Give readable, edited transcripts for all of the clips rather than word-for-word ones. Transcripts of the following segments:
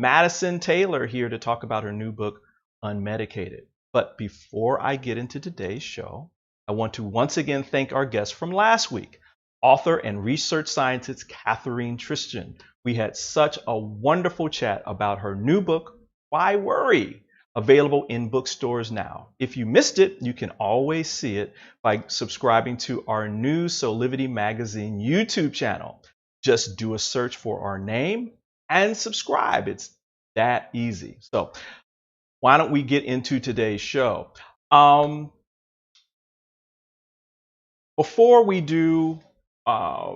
Madisyn Taylor here to talk about her new book, Unmedicated. But before I get into today's show, I want to once again thank our guest from last week, author and research scientist Catherine Tristan. We had such a wonderful chat about her new book, Why Worry? Available in bookstores now. If you missed it, you can always see it by subscribing to our new Soulivity magazine YouTube channel. Just do a search for our name and subscribe. It's that easy. So why don't we get into today's show? Before we do, I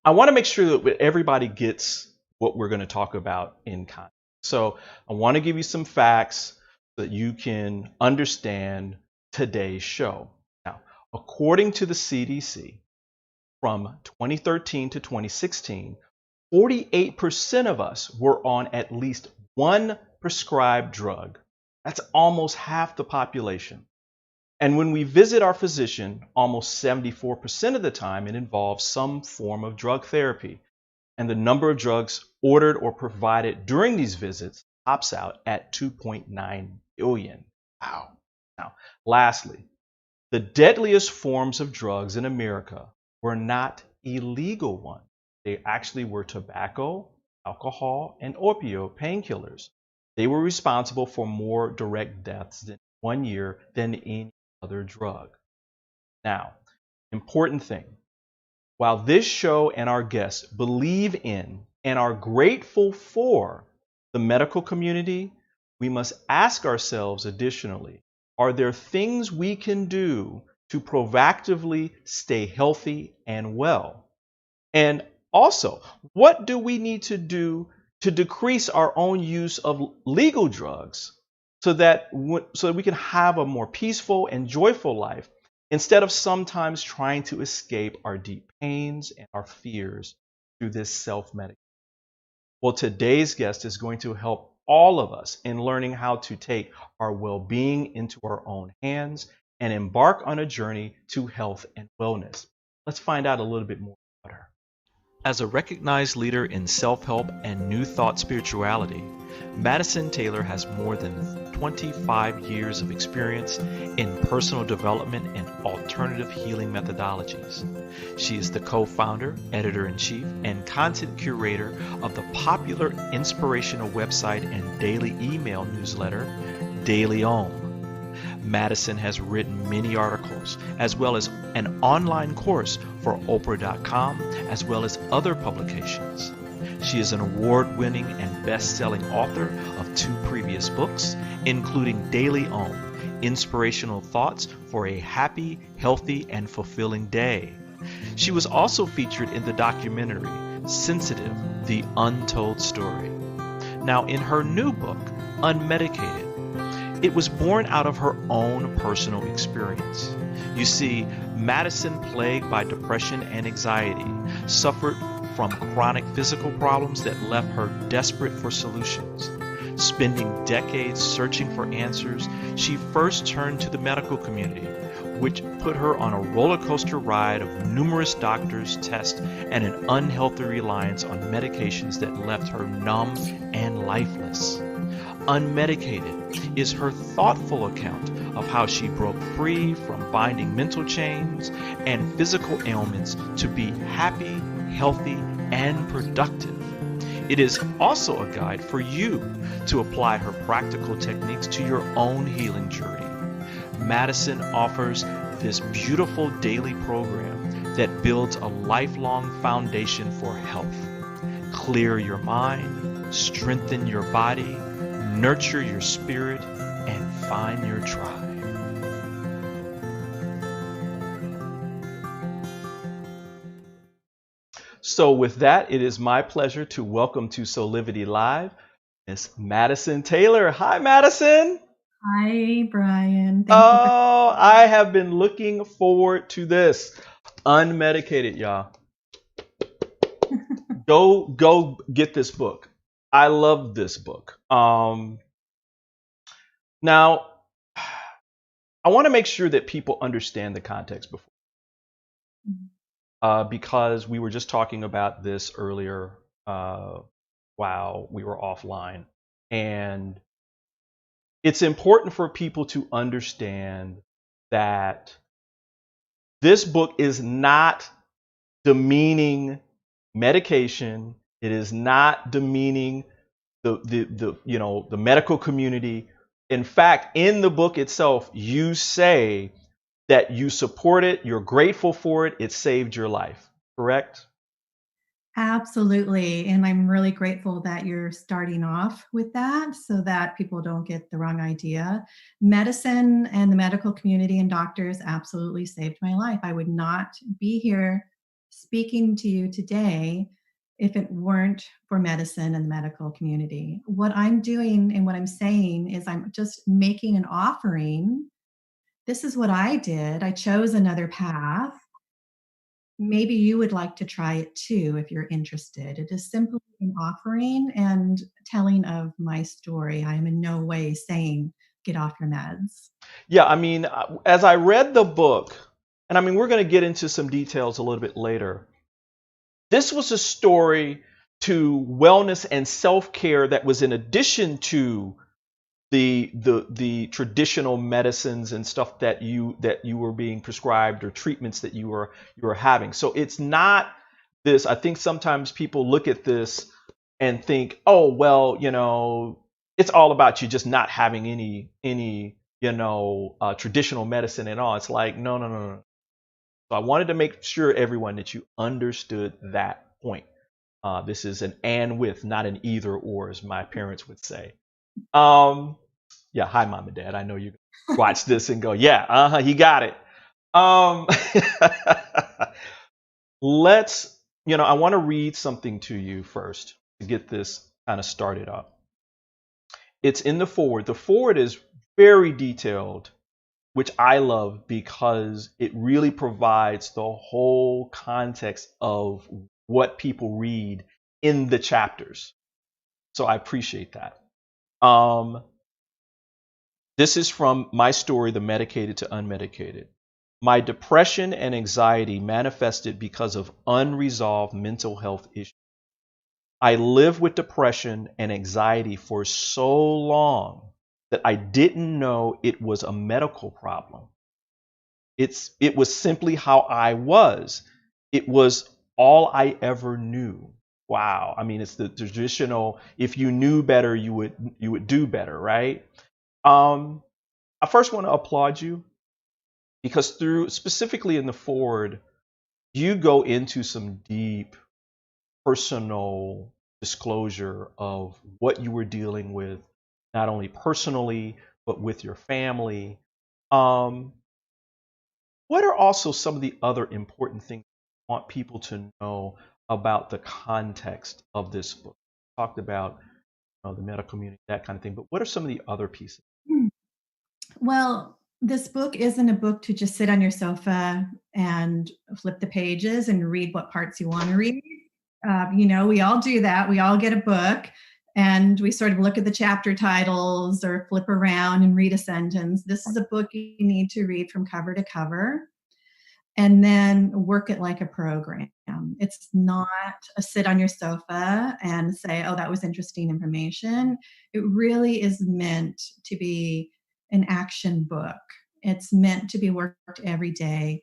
want to make sure that everybody gets what we're going to talk about in context. So I want to give you some facts so that you can understand today's show. Now, according to the CDC, from 2013 to 2016, 48% of us were on at least one prescribed drug. That's almost half the population. And when we visit our physician, almost 74% of the time, it involves some form of drug therapy. And the number of drugs ordered or provided during these visits tops out at 2.9 billion. Wow. Now, lastly, the deadliest forms of drugs in America were not illegal ones. They actually were tobacco, alcohol, and opioid painkillers. They were responsible for more direct deaths in 1 year than any other drug. Now, important thing. While this show and our guests believe in and are grateful for the medical community, we must ask ourselves additionally, are there things we can do to proactively stay healthy and well? And also, what do we need to do to decrease our own use of legal drugs so that we can have a more peaceful and joyful life, instead of sometimes trying to escape our deep pains and our fears through this self-medication? Well, today's guest is going to help all of us in learning how to take our well-being into our own hands and embark on a journey to health and wellness. Let's find out a little bit more about her. As a recognized leader in self-help and New Thought spirituality, Madisyn Taylor has more than 25 years of experience in personal development and alternative healing methodologies. She is the co-founder, editor-in-chief, and content curator of the popular inspirational website and daily email newsletter, DailyOM. Madisyn has written many articles, as well as an online course for Oprah.com, as well as other publications. She is an award-winning and best-selling author of 2 previous books, including DailyOM, Inspirational Thoughts for a Happy, Healthy, and Fulfilling Day. She was also featured in the documentary, Sensitive, The Untold Story. Now, in her new book, Unmedicated, it was born out of her own personal experience. You see, Madisyn, plagued by depression and anxiety, suffered from chronic physical problems that left her desperate for solutions. Spending decades searching for answers, she first turned to the medical community, which put her on a roller coaster ride of numerous doctors, tests, and an unhealthy reliance on medications that left her numb and lifeless. Unmedicated is her thoughtful account of how she broke free from binding mental chains and physical ailments to be happy, healthy, and productive. It is also a guide for you to apply her practical techniques to your own healing journey. Madisyn offers this beautiful daily program that builds a lifelong foundation for health. Clear your mind, strengthen your body, nurture your spirit, and find your tribe. So with that, it is my pleasure to welcome to Soulivity Live, Miss Madisyn Taylor. Hi, Madisyn. Hi, Brian. I have been looking forward to this. Unmedicated, y'all. Go get this book. I love this book. Now, I want to make sure that people understand the context before. Because we were just talking about this earlier while we were offline. And it's important for people to understand that this book is not demeaning medication. It is not demeaning the medical community. In fact, in the book itself, you say that you support it, you're grateful for it, it saved your life. Correct? Absolutely. And I'm really grateful that you're starting off with that so that people don't get the wrong idea. Medicine and the medical community and doctors absolutely saved my life. I would not be here speaking to you today if it weren't for medicine and the medical community. What I'm doing and what I'm saying is I'm just making an offering. This is what I did. I chose another path. Maybe you would like to try it too if you're interested. It is simply an offering and telling of my story. I am in no way saying get off your meds. Yeah, I mean, as I read the book, and I mean, we're going to get into some details a little bit later. This was a story to wellness and self-care that was in addition to the traditional medicines and stuff that you were being prescribed, or treatments that you were having. So it's not this. I think sometimes people look at this and think, oh well, it's all about you just not having any traditional medicine at all. It's like no, no, no, no. So I wanted to make sure everyone that you understood that point. This is an and with, not an either or, as my parents would say. Yeah, hi, mom and dad. I know you watch this and go, yeah, he got it. Um, I want to read something to you first to get this kind of started up. It's in the forward. The forward is very detailed, which I love because it really provides the whole context of what people read in the chapters. So I appreciate that. This is from my story, The Medicated to Unmedicated. My depression and anxiety manifested because of unresolved mental health issues. I lived with depression and anxiety for so long that I didn't know it was a medical problem. It was simply how I was. It was all I ever knew. Wow. I mean, it's the traditional, if you knew better, you would do better, right? I first want to applaud you because specifically in the forward, you go into some deep personal disclosure of what you were dealing with, not only personally, but with your family. Um, what are also some of the other important things you want people to know about the context of this book? We talked about the medical community, that kind of thing, but what are some of the other pieces? Well, this book isn't a book to just sit on your sofa and flip the pages and read what parts you want to read. We all do that. We all get a book and we sort of look at the chapter titles or flip around and read a sentence. This is a book you need to read from cover to cover and then work it like a program. It's not a sit on your sofa and say, oh, that was interesting information. It really is meant to be an action book. It's meant to be worked every day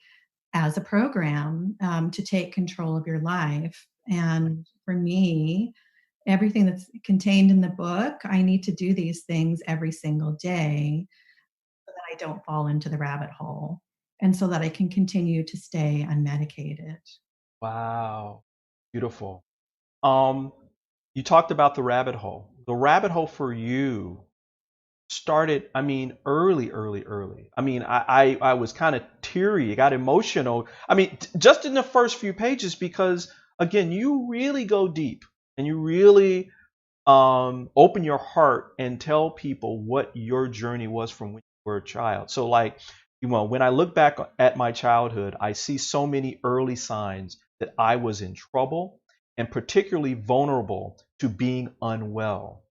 as a program to take control of your life. And for me, everything that's contained in the book, I need to do these things every single day so that I don't fall into the rabbit hole and so that I can continue to stay unmedicated. Wow, beautiful. Um, you talked about the rabbit hole. The rabbit hole for you started, I mean, early, early, early. I mean, I was kind of teary, I got emotional. I mean, just in the first few pages, because again, you really go deep and you really open your heart and tell people what your journey was from when you were a child. So like, when I look back at my childhood, I see so many early signs that I was in trouble and particularly vulnerable to being unwell.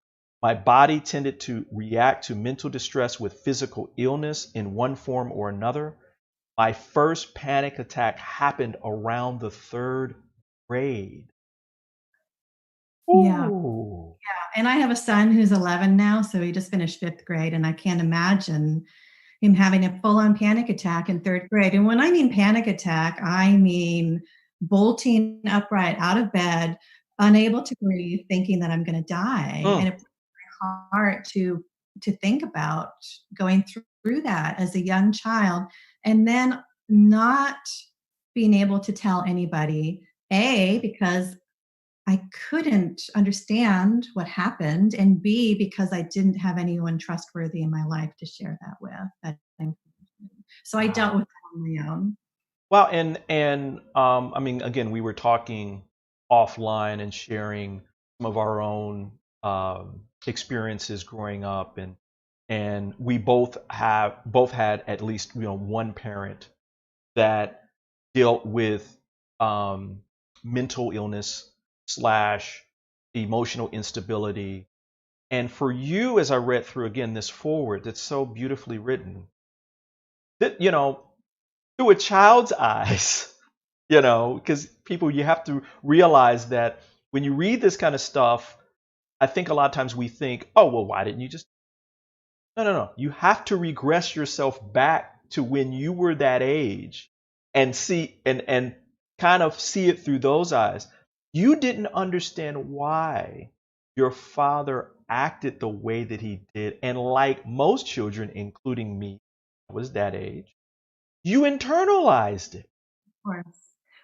My body tended to react to mental distress with physical illness in one form or another. My first panic attack happened around the third grade. Yeah. Ooh. And I have a son who's 11 now, so he just finished 5th grade, and I can't imagine him having a full-on panic attack in 3rd grade. And when I mean panic attack, I mean bolting upright out of bed, unable to breathe, thinking that I'm going to die. And Mm. it breaks my heart to think about going through that as a young child, and then not being able to tell anybody. Because I couldn't understand what happened, and B, because I didn't have anyone trustworthy in my life to share that with. So I dealt Wow. with that on my own. Well, I mean, again, we were talking offline and sharing some of our own experiences growing up, and we both had at least one parent that dealt with mental illness slash emotional instability. And for you, as I read through again this forward, that's so beautifully written, that through a child's eyes, because people, you have to realize that when you read this kind of stuff, I think a lot of times we think, oh, well, why didn't you just? No, no, no. You have to regress yourself back to when you were that age and see and kind of see it through those eyes. You didn't understand why your father acted the way that he did. And like most children, including me, I was that age, you internalized it. Of course.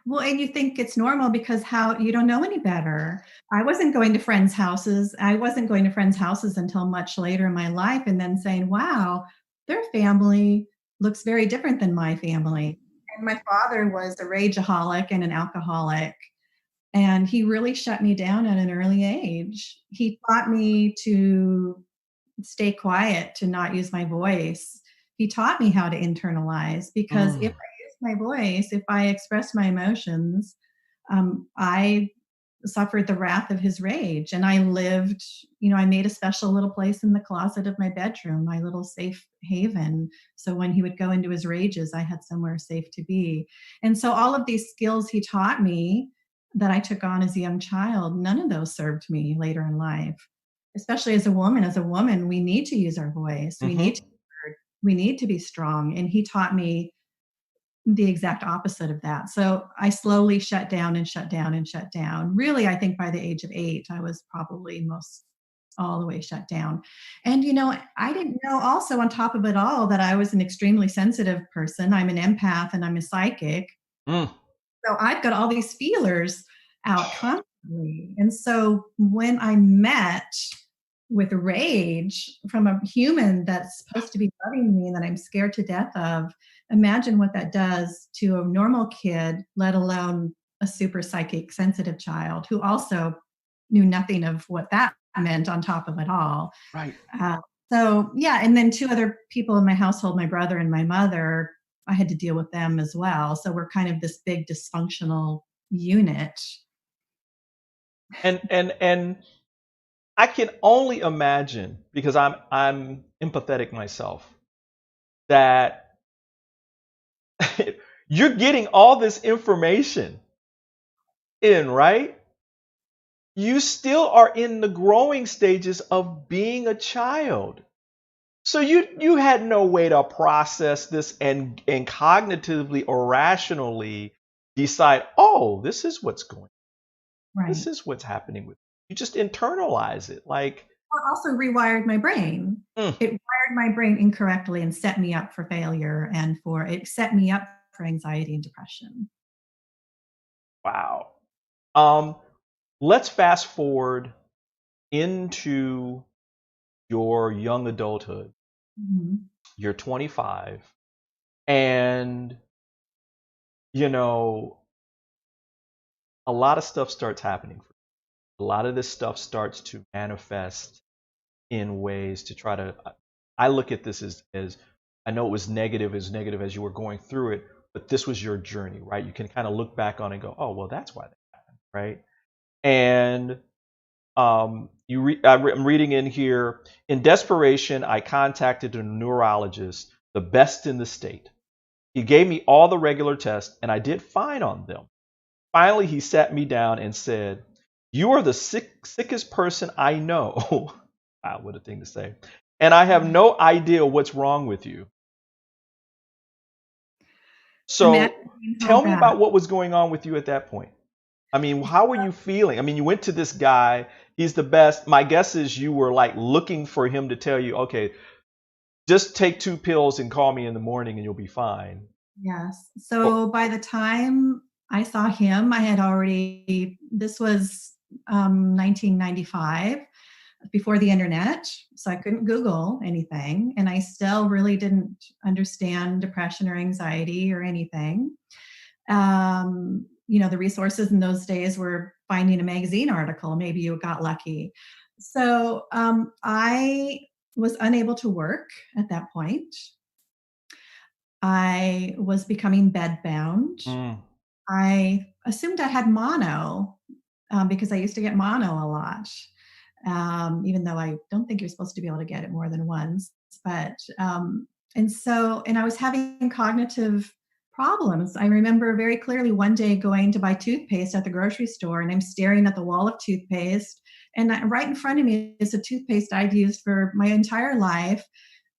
Well, and you think it's normal because how you don't know any better. I wasn't going to friends' houses. I wasn't going to friends' houses until much later in my life, and then saying, wow, their family looks very different than my family. And my father was a rageaholic and an alcoholic. And he really shut me down at an early age. He taught me to stay quiet, to not use my voice. He taught me how to internalize, because if Mm. I use my voice, if I express my emotions, I suffered the wrath of his rage. And I lived, I made a special little place in the closet of my bedroom, my little safe haven. So when he would go into his rages, I had somewhere safe to be. And so all of these skills he taught me that I took on as a young child, none of those served me later in life, especially as a woman. As a woman, we need to use our voice. We need Hmm. to be heard. We need to be strong. And he taught me the exact opposite of that. So I slowly shut down and shut down and shut down. Really, I think by the age of 8, I was probably most all the way shut down. And I didn't know also on top of it all that I was an extremely sensitive person. I'm an empath and I'm a psychic. Mm. So I've got all these feelers out constantly. And so when I met with rage from a human that's supposed to be loving me and that I'm scared to death of, imagine what that does to a normal kid, let alone a super psychic sensitive child who also knew nothing of what that meant on top of it all. Right. Uh, so yeah, and then 2 other people in my household, my brother and my mother, I had to deal with them as well. So we're kind of this big dysfunctional unit. And I can only imagine, because I'm empathetic myself, that you're getting all this information in, right? You still are in the growing stages of being a child. So you had no way to process this and cognitively or rationally decide, oh, this is what's going on. This Right. is what's happening with you. You just internalize it. Like, Well, it also rewired my brain. mm, It wired my brain incorrectly and set me up for failure, and for it set me up for anxiety and depression. wow. Um, let's fast forward into your young adulthood. Mhm. You're 25, and you know a lot of stuff starts happening for you. A lot of this stuff starts to manifest in ways to try to. I look at this as I know it was negative as you were going through it, but this was your journey, right? You can kind of look back on it and go, oh, well, that's why that happened, right? And I'm reading in here. In desperation, I contacted a neurologist, the best in the state. He gave me all the regular tests, and I did fine on them. Finally, he sat me down and said, You are the sickest person I know. Wow, what a thing to say. And I have no idea what's wrong with you. Imagine So being tell told me that. about what was going on with you at that point. I mean, how were you feeling? I mean, you went to this guy, he's the best. My guess is you were like looking for him to tell you, okay, just take 2 pills and call me in the morning and you'll be fine. Yes. Well, So by the time I saw him, I had already, this was 1995, before the internet. So I couldn't Google anything. And I still really didn't understand depression or anxiety or anything. The resources in those days were finding a magazine article. Maybe you got lucky. So I was unable to work at that point. I was becoming bedbound. mm, I assumed I had mono because I used to get mono a lot, even though I don't think you're supposed to be able to get it more than once. But and I was having cognitive problems. I remember very clearly one day going to buy toothpaste at the grocery store, and I'm staring at the wall of toothpaste, and right in front of me is a toothpaste I'd used for my entire life.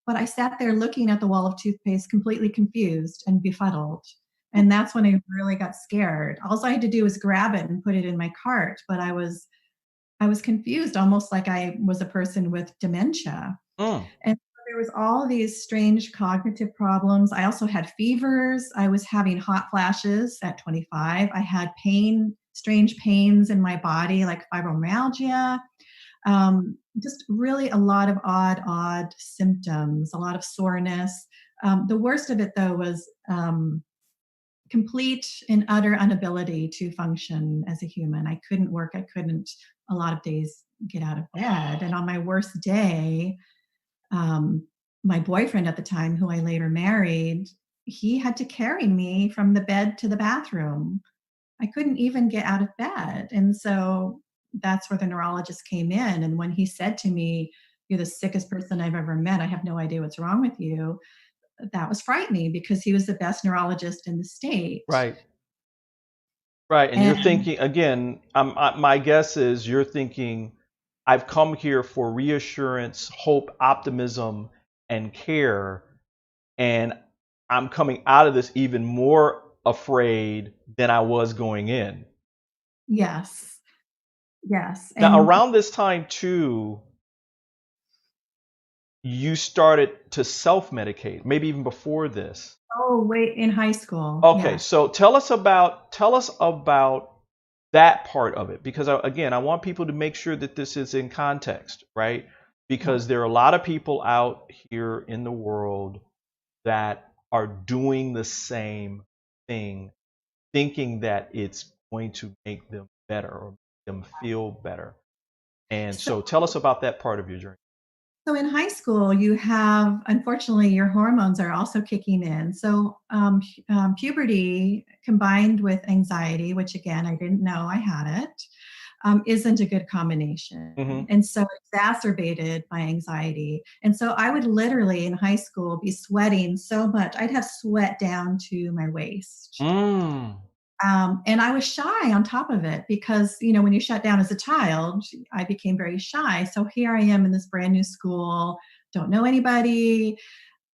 But I sat there looking at the wall of toothpaste, completely confused and befuddled. And that's when I really got scared. All I had to do was grab it and put it in my cart, but I was confused, almost like I was a person with dementia. mm. And so there was all these strange cognitive problems. I also had fevers. I was having hot flashes at 25. I had strange pains in my body, like fibromyalgia. Just really a lot of odd symptoms, a lot of soreness. The worst of it, though, was complete and utter inability to function as a human. I couldn't work. I couldn't, a lot of days, get out of bed. And on my worst day, um, my boyfriend at the time, who I later married, he had to carry me from the bed to the bathroom. I couldn't even get out of bed. And so that's where the neurologist came in. And when he said to me, "You're the sickest person I've ever met. I have no idea what's wrong with you," that was frightening because he was the best neurologist in the state. Right. Right. And you're And thinking, again, my guess is you're thinking, I've come here for reassurance, hope, optimism, and care. And I'm coming out of this even more afraid than I was going in. yes, yes. Now, And around this time, too, you started to self medicate, maybe even before this. oh, wait, in high school. Okay, Yes. so tell us about that part of it, because again, I want people to make sure that this is in context, right? Yes. Because there are a lot of people out here in the world that are doing the same thing, thinking that it's going to make them better or make them feel better. And So so tell us about that part of your journey. So in high school, you have, unfortunately, your hormones are also kicking in. So puberty combined with anxiety, which again, I didn't know I had it, isn't a good combination. Mm-hmm. And so it exacerbated my anxiety. And so I would literally in high school be sweating so much. I'd have sweat down to my waist. Mm. And I was shy on top of it because, when you shut down as a child, I became very shy. So here I am in this brand new school, don't know anybody,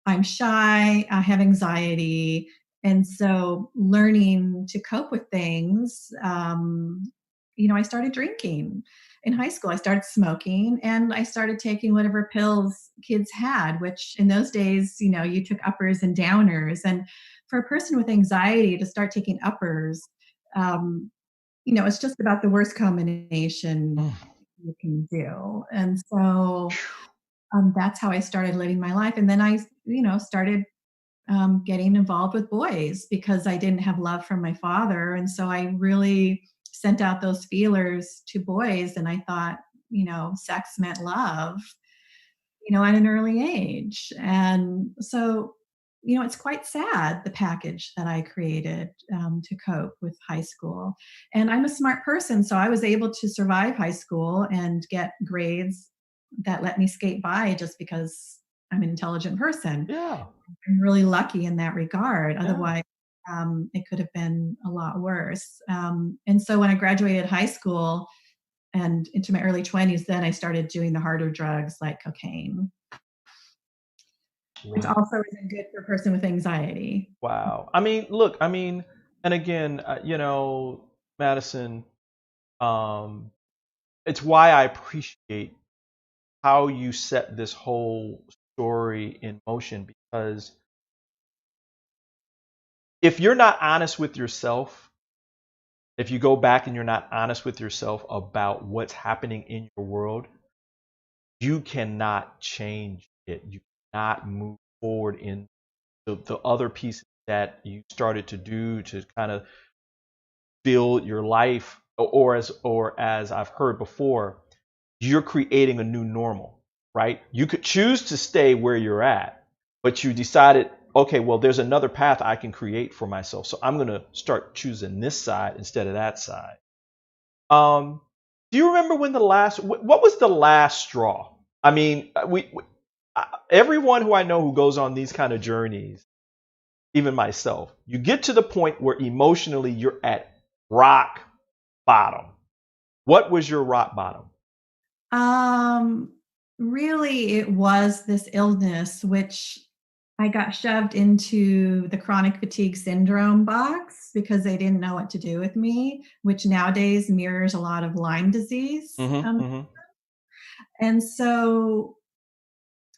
I'm shy, I have anxiety. And so learning to cope with things, I started drinking. In high school, I started smoking and I started taking whatever pills kids had, which in those days, you took uppers and downers. And for a person with anxiety to start taking uppers, um, it's just about the worst combination Mm. you can do. And so that's how I started living my life. And then I, started getting involved with boys because I didn't have love from my father. And so I really sent out those feelers to boys. And I thought, sex meant love, at an early age. And so, it's quite sad, the package that I created to cope with high school. And I'm a smart person, so I was able to survive high school and get grades that let me skate by just because I'm an intelligent person. Yeah. I'm really lucky in that regard. Yeah. Otherwise, it could have been a lot worse. And so when I graduated high school, and into my early 20s, then I started doing the harder drugs like cocaine, which Wow. also isn't good for a person with anxiety. Wow. I mean, look, I mean, and again, Madisyn, um, it's why I appreciate how you set this whole story in motion, because if you're not honest with yourself, if you go back and you're not honest with yourself about what's happening in your world, you cannot change it. You cannot move forward in the other pieces that you started to do to kind of build your life, or as I've heard before, you're creating a new normal, right? You could choose to stay where you're at, but you decided, okay, well, there's another path I can create for myself. So I'm going to start choosing this side instead of that side. Do you remember when what was the last straw? I mean, everyone who I know who goes on these kind of journeys, even myself, you get to the point where emotionally you're at rock bottom. What was your rock bottom? Really, it was this illness, which I got shoved into the chronic fatigue syndrome box because they didn't know what to do with me, which nowadays mirrors a lot of Lyme disease. Mm-hmm, mm-hmm. And so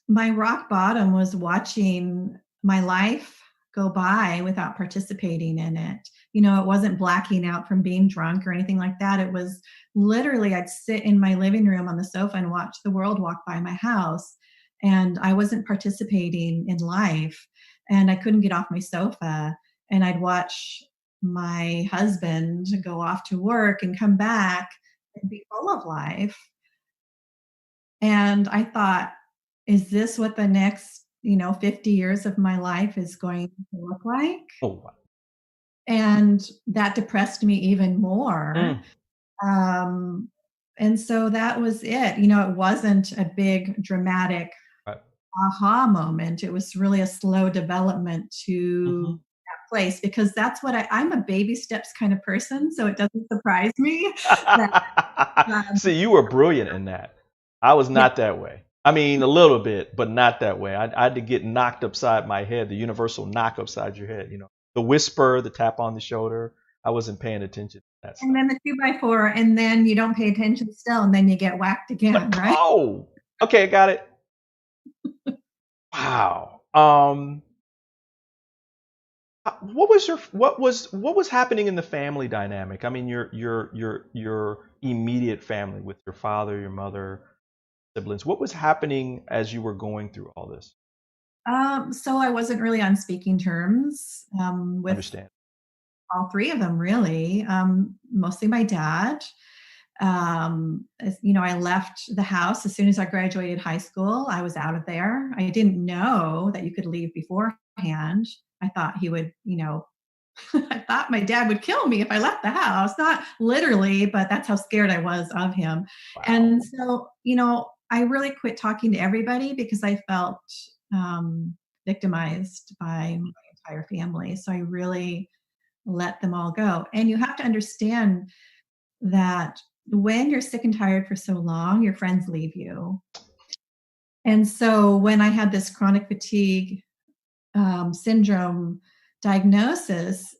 my rock bottom was watching my life go by without participating in it. You know, it wasn't blacking out from being drunk or anything like that. It was literally, I'd sit in my living room on the sofa and watch the world walk by my house. And I wasn't participating in life. And I couldn't get off my sofa. And I'd watch my husband go off to work and come back and be full of life. And I thought, is this what the next, 50 years of my life is going to look like? Oh, wow. And that depressed me even more. Um, and so that was it. It wasn't a big dramatic Right. aha moment. It was really a slow development to that place, because that's what I'm a baby steps kind of person. So it doesn't surprise me that, See, you were brilliant in that. I was yeah. not that way. I mean, a little bit, but not that way. I had to get knocked upside my head, the universal knock upside your head, the whisper, the tap on the shoulder. I wasn't paying attention to that And stuff. then the 2x4, and then you don't pay attention still, and then you get whacked again, right? Oh, okay, got it. Wow. What was happening in the family dynamic? I mean, your immediate family with your father, your mother, siblings. What was happening as you were going through all this? So I wasn't really on speaking terms with Understand. all three of them, really. Mostly my dad. I left the house as soon as I graduated high school. I was out of there. I didn't know that you could leave beforehand. I thought he would, I thought my dad would kill me if I left the house. Not literally, but that's how scared I was of him. Wow. And so, I really quit talking to everybody because I felt victimized by my entire family. So I really let them all go. And you have to understand that when you're sick and tired for so long, your friends leave you. And so when I had this chronic fatigue syndrome diagnosis,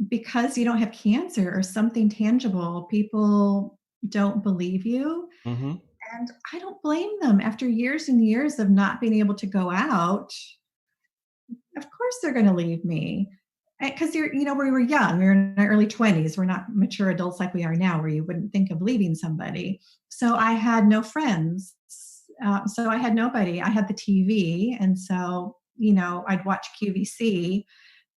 because you don't have cancer or something tangible, people don't believe you. Mm-hmm. And I don't blame them. After years and years of not being able to go out, of course they're going to leave me. Because we were young, we were in our early 20s. We're not mature adults like we are now, where you wouldn't think of leaving somebody. So I had no friends. So I had nobody. I had the TV. And so, I'd watch QVC,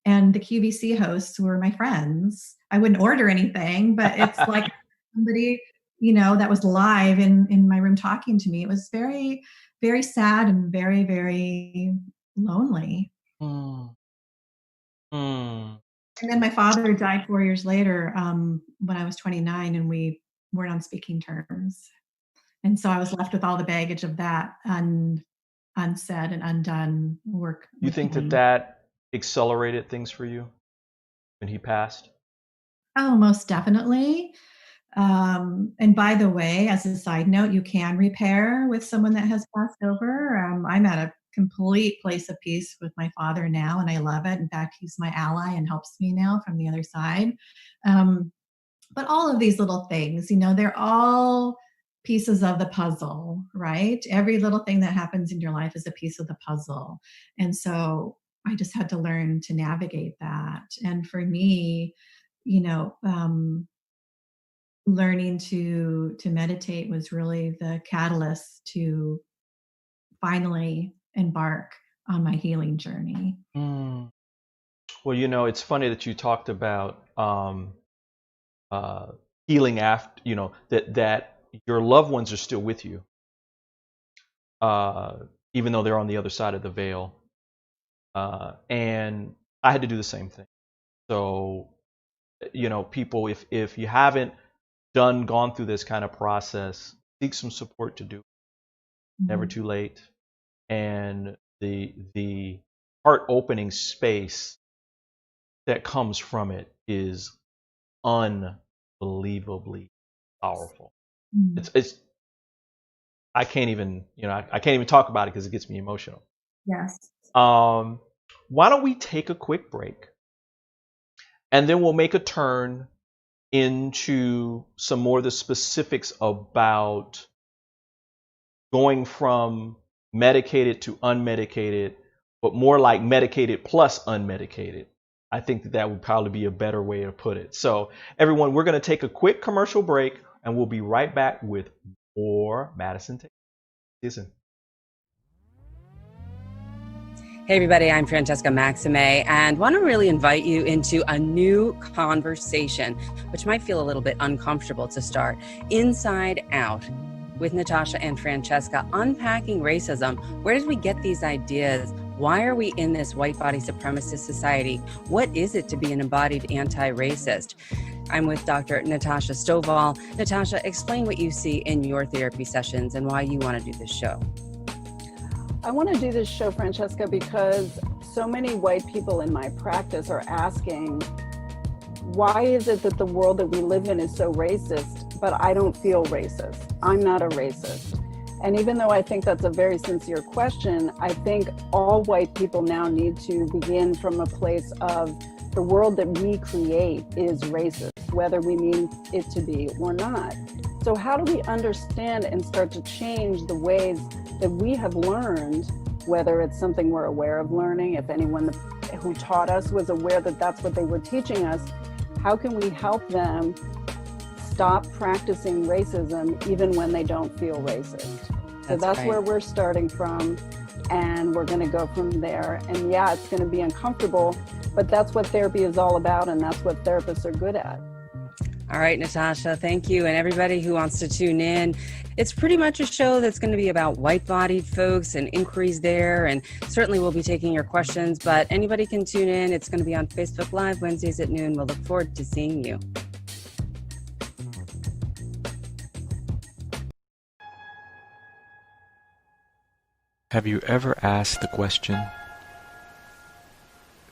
and the QVC hosts were my friends. I wouldn't order anything, but it's like somebody, that was live in my room talking to me. It was very, very sad and very, very lonely. Mm. Mm. And then my father died 4 years later, when I was 29, and we weren't on speaking terms. And so I was left with all the baggage of that unsaid and undone work You with think that him. that accelerated things for you when he passed? Oh, most definitely. And by the way, as a side note, you can repair with someone that has passed over. I'm at a complete place of peace with my father now, and I love it. In fact, he's my ally and helps me now from the other side. Um, but all of these little things, they're all pieces of the puzzle, right? Every little thing that happens in your life is a piece of the puzzle. And so I just had to learn to navigate that. And for me, learning to meditate was really the catalyst to finally embark on my healing journey. Mm. Well, it's funny that you talked about healing after, that your loved ones are still with you, even though they're on the other side of the veil. And I had to do the same thing. So, people, if you haven't gone through this kind of process, seek some support to do. Never too late. And the heart opening space that comes from it is unbelievably powerful. It's I can't even talk about it because it gets me emotional. Yes. Why don't we take a quick break, and then we'll make a turn into some more of the specifics about going from medicated to unmedicated, but more like medicated plus unmedicated. I think that would probably be a better way to put it. So everyone, we're going to take a quick commercial break, and we'll be right back with more Madisyn Taylor. See you soon. Hey everybody, I'm Francesca Maxime and want to really invite you into a new conversation, which might feel a little bit uncomfortable to start. Inside Out with Natasha and Francesca, unpacking racism. Where did we get these ideas? Why are we in this white body supremacist society? What is it to be an embodied anti-racist? I'm with Dr. Natasha Stovall. Natasha, explain what you see in your therapy sessions and why you want to do this show. I want to do this show, Francesca, because so many white people in my practice are asking, why is it that the world that we live in is so racist, but I don't feel racist? I'm not a racist. And even though I think that's a very sincere question, I think all white people now need to begin from a place of the world that we create is racist, whether we mean it to be or not. So how do we understand and start to change the ways that we have learned, whether it's something we're aware of learning, if anyone who taught us was aware that that's what they were teaching us, how can we help them stop practicing racism even when they don't feel racist? So that's where we're starting from, and we're going to go from there. And yeah, it's going to be uncomfortable, but that's what therapy is all about, and that's what therapists are good at. All right, Natasha, thank you. And everybody who wants to tune in, it's pretty much a show that's going to be about white-bodied folks and inquiries there. And certainly we'll be taking your questions, but anybody can tune in. It's going to be on Facebook Live Wednesdays at noon. We'll look forward to seeing you. Have you ever asked the question,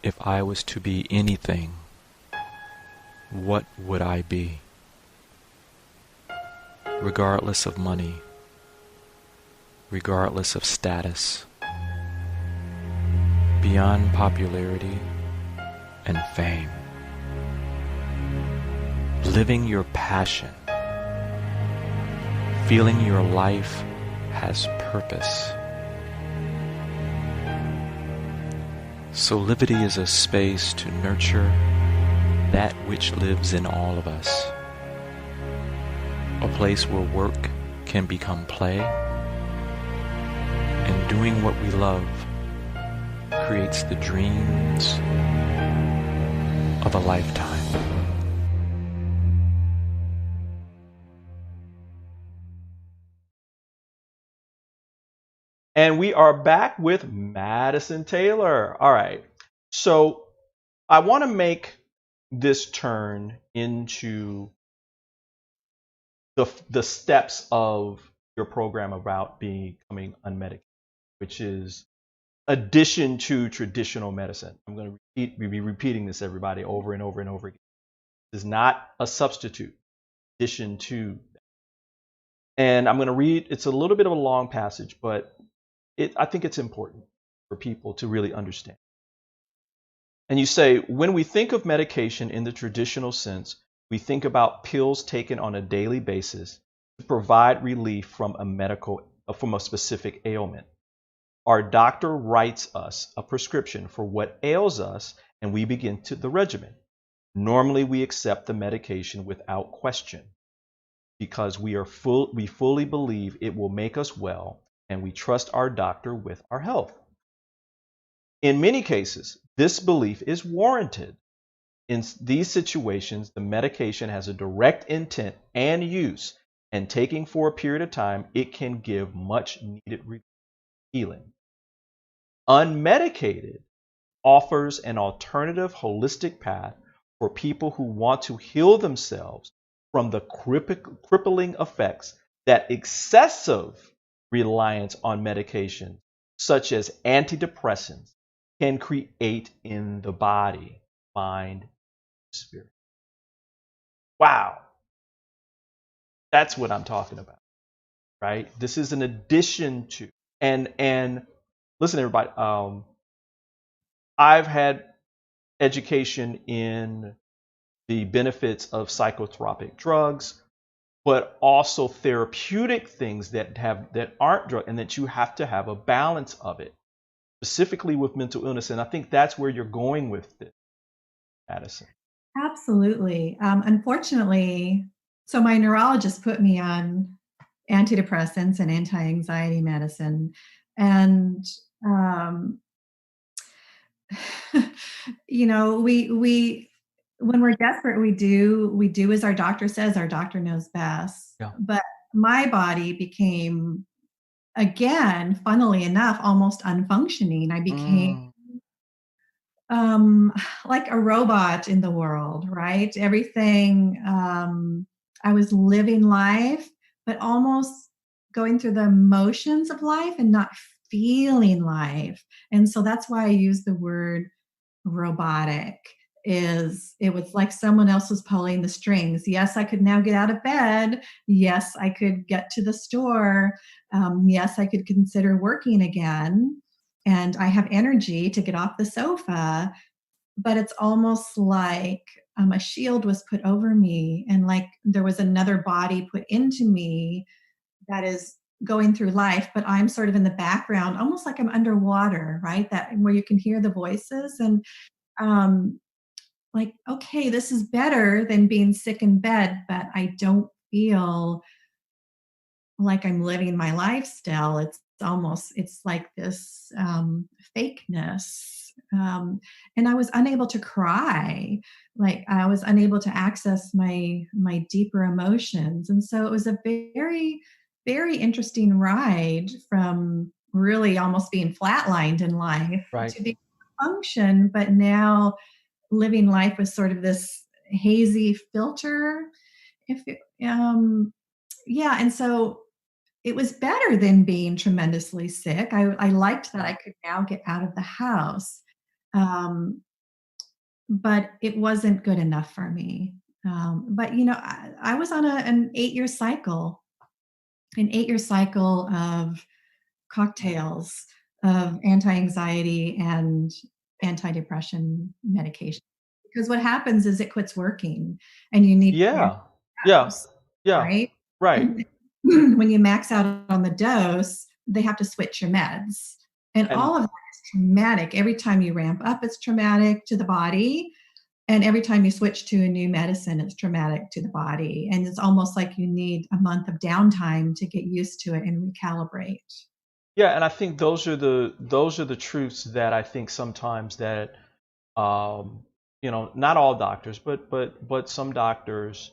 if I was to be anything, what would I be? Regardless of money, regardless of status, beyond popularity and fame, living your passion, feeling your life has purpose. Soulivity is a space to nurture that which lives in all of us. A place where work can become play, and doing what we love creates the dreams of a lifetime. And we are back with Madisyn Taylor. All right. So I want to make this turn into the steps of your program about becoming unmedicated, which is addition to traditional medicine. I'm going to be repeating this, everybody, over and over and over again. This is not a substitute. addition to. And I'm going to read, it's a little bit of a long passage, but I think it's important for people to really understand. And you say, when we think of medication in the traditional sense, we think about pills taken on a daily basis to provide relief from a specific ailment. Our doctor writes us a prescription for what ails us, and we begin the regimen. Normally, we accept the medication without question because we fully believe it will make us well, and we trust our doctor with our health. In many cases, this belief is warranted. In these situations, the medication has a direct intent and use, and taking for a period of time, it can give much needed healing. Unmedicated offers an alternative holistic path for people who want to heal themselves from the crippling effects that excessive reliance on medication, such as antidepressants, can create in the body, mind, and spirit. Wow. That's what I'm talking about, right? This is an addition to, and listen, everybody, I've had education in the benefits of psychotropic drugs, but also therapeutic things that aren't drug, and that you have to have a balance of it, specifically with mental illness. And I think that's where you're going with this, Madisyn. Absolutely. Unfortunately, so my neurologist put me on antidepressants and anti-anxiety medicine, and you know, we when we're desperate, we do as our doctor says. Our doctor knows best. Yeah. But my body became, again, funnily enough, almost unfunctioning. I became like a robot in the world, right? Everything, I was living life, but almost going through the motions of life and not feeling life. And so that's why I use the word robotic. It was like someone else was pulling the strings. Yes, I could now get out of bed. Yes, I could get to the store. Yes, I could consider working again. And I have energy to get off the sofa, but it's almost like a shield was put over me, and like there was another body put into me that is going through life, but I'm sort of in the background, almost like I'm underwater, right? That where you can hear the voices, and like, okay, this is better than being sick in bed, but I don't feel like I'm living my lifestyle. It's like this fakeness. And I was unable to cry. Like I was unable to access my deeper emotions. And so it was a very, very interesting ride from really almost being flatlined in life to be function, but now living life with sort of this hazy filter. If it, yeah, and so it was better than being tremendously sick. I liked that I could now get out of the house, but it wasn't good enough for me. But you know, I was on an 8-year cycle, of cocktails of anti-anxiety and anti-depression medication. Because what happens is it quits working, and you need house, right? When you max out on the dose, they have to switch your meds. And all of that is traumatic. Every time you ramp up, it's traumatic to the body. And every time you switch to a new medicine, it's traumatic to the body. And it's almost like you need a month of downtime to get used to it and recalibrate. Yeah, and I think those are the truths that I think sometimes that you know, not all doctors, but some doctors,